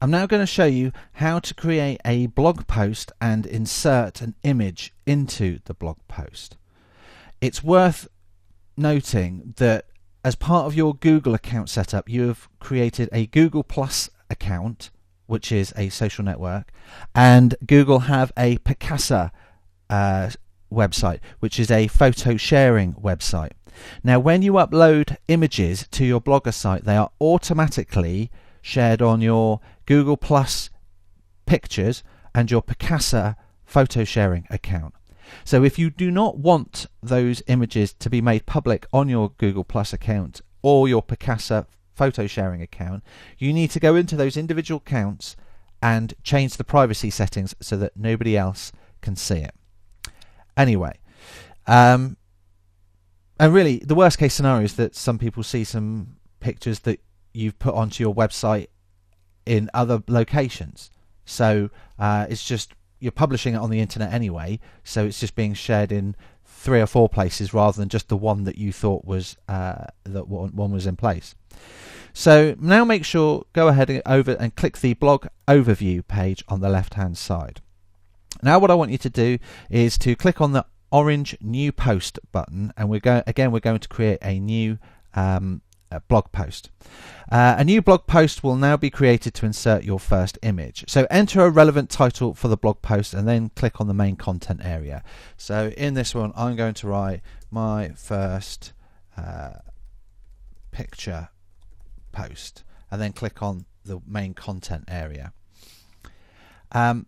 I'm now going to show you how to create a blog post and insert an image into the blog post. It's worth noting that as part of your Google account setup, you have created a Google Plus account, which is a social network, and Google have a Picasa website, which is a photo sharing website. Now, when you upload images to your Blogger site, they are automatically shared on your Google Plus Pictures and your Picasa photo sharing account. So if you do not want those images to be made public on your Google Plus account or your Picasa photo sharing account, you need to go into those individual accounts and change the privacy settings so that nobody else can see it. Anyway, and really the worst case scenario is that some people see some pictures that you've put onto your website in other locations. So it's just, you're publishing it on the internet anyway, so it's just being shared in 3 or 4 places rather than just the one that you thought was that one was in place. So now make sure, go ahead and over and click the blog overview page on the left hand side. Now what I want you to do is to click on the orange new post button, and we're going to create a new blog post. A new blog post will now be created to insert your first image. So enter a relevant title for the blog post and then click on the main content area. So in this one I'm going to write my first picture post and then click on the main content area. Now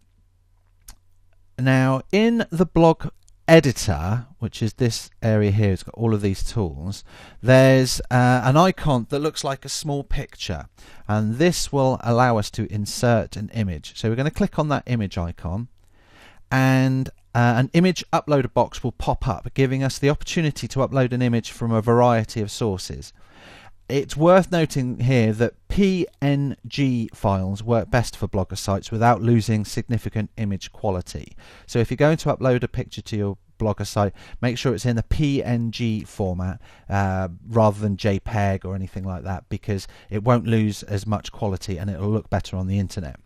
in the blog editor, which is this area here, it's got all of these tools, there's an icon that looks like a small picture, and this will allow us to insert an image. So we're going to click on that image icon, and an image uploader box will pop up, giving us the opportunity to upload an image from a variety of sources. It's worth noting here that PNG files work best for Blogger sites without losing significant image quality. So if you're going to upload a picture to your Blogger site, make sure it's in the PNG format rather than JPEG or anything like that, because it won't lose as much quality and it'll look better on the internet.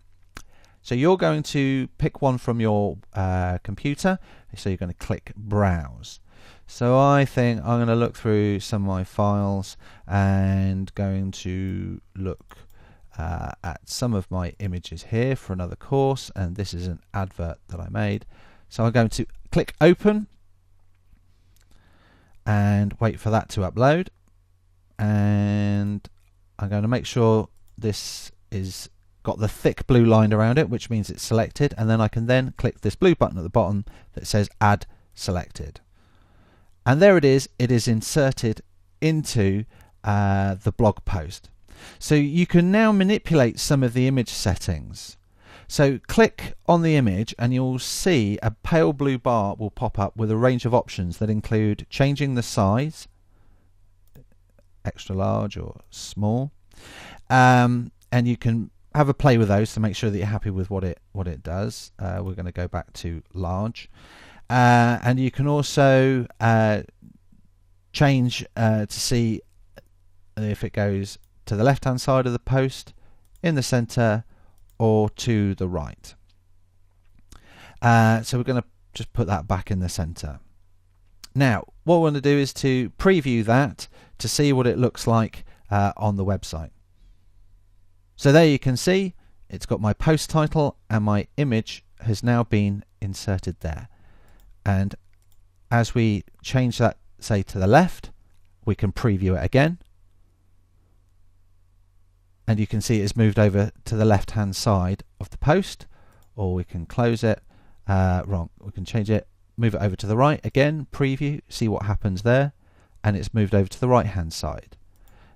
So you're going to pick one from your computer, so you're going to click Browse. So I think I'm going to look through some of my files and going to look at some of my images here for another course, and this is an advert that I made. So I'm going to click Open and wait for that to upload, and I'm going to make sure this is got the thick blue line around it, which means it's selected, and then I can then click this blue button at the bottom that says Add Selected. And there it is inserted into the blog post. So you can now manipulate some of the image settings. So click on the image and you'll see a pale blue bar will pop up with a range of options that include changing the size, extra large or small, and you can have a play with those to make sure that you're happy with what it does. We're going to go back to large. And you can also change to see if it goes to the left hand side of the post, in the center, or to the right. So we're going to just put that back in the center. Now what we want to do is to preview that to see what it looks like on the website. So there you can see it's got my post title and my image has now been inserted there. And as we change that, say, to the left, we can preview it again. And you can see it's moved over to the left hand side of the post, or we can close it. We can change it, move it over to the right again, preview, see what happens there, and it's moved over to the right hand side.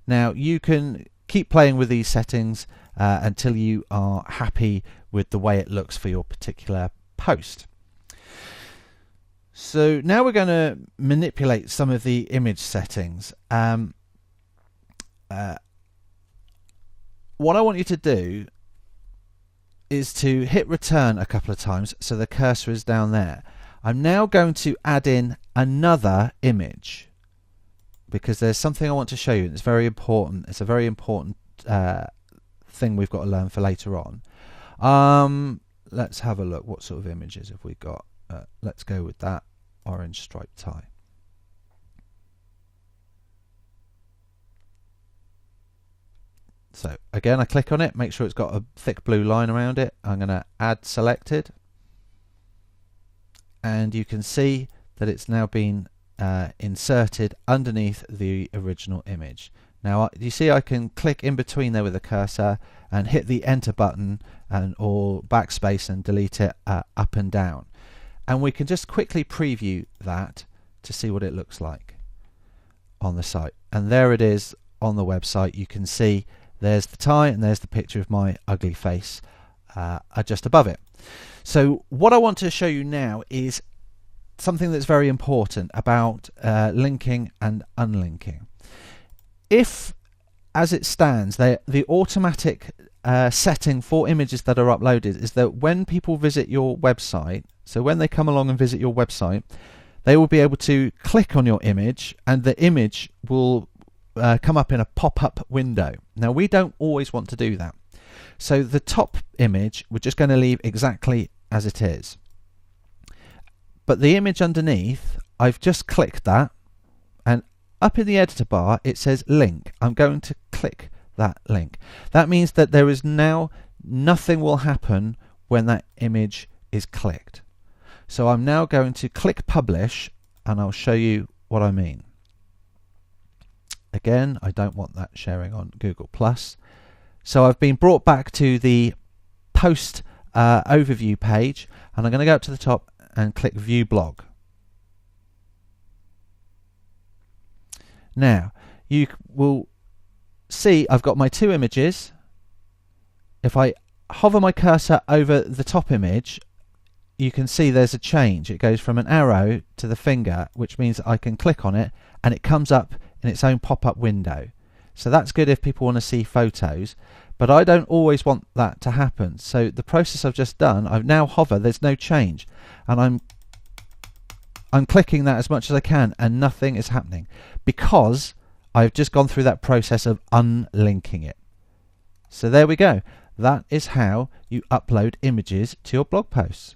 Now you can keep playing with these settings until you are happy with the way it looks for your particular post. So now we're going to manipulate some of the image settings. What I want you to do is to hit return a couple of times so the cursor is down there. I'm now going to add in another image because there's something I want to show you, and it's very important. It's a very important thing we've got to learn for later on. Let's have a look. What sort of images have we got? Let's go with that orange striped tie. So again, I click on it, make sure it's got a thick blue line around it. I'm going to add selected, and you can see that it's now been inserted underneath the original image. Now you see I can click in between there with the cursor and hit the enter button or backspace and delete it up and down, and we can just quickly preview that to see what it looks like on the site. And there it is on the website. You can see there's the tie and there's the picture of my ugly face just above it. So what I want to show you now is something that's very important about linking and unlinking. If, as it stands, the automatic setting for images that are uploaded is that when people visit your website, so when they come along and visit your website, they will be able to click on your image and the image will come up in a pop-up window. Now we don't always want to do that, so the top image we're just going to leave exactly as it is, but the image underneath, I've just clicked that, and up in the editor bar it says link. I'm going to click that link. That means that there is now nothing will happen when that image is clicked. So I'm now going to click publish, and I'll show you what I mean. Again, I don't want that sharing on Google+. So I've been brought back to the post overview page, and I'm going to go up to the top and click view blog. Now you will see I've got my two images. If I hover my cursor over the top image, you can see there's a change. It goes from an arrow to the finger, which means I can click on it and it comes up in its own pop-up window. So that's good if people want to see photos, but I don't always want that to happen. So the process I've just done, I've now hover, there's no change, and I'm clicking that as much as I can and nothing is happening because I've just gone through that process of unlinking it. So there we go. That is how you upload images to your blog posts.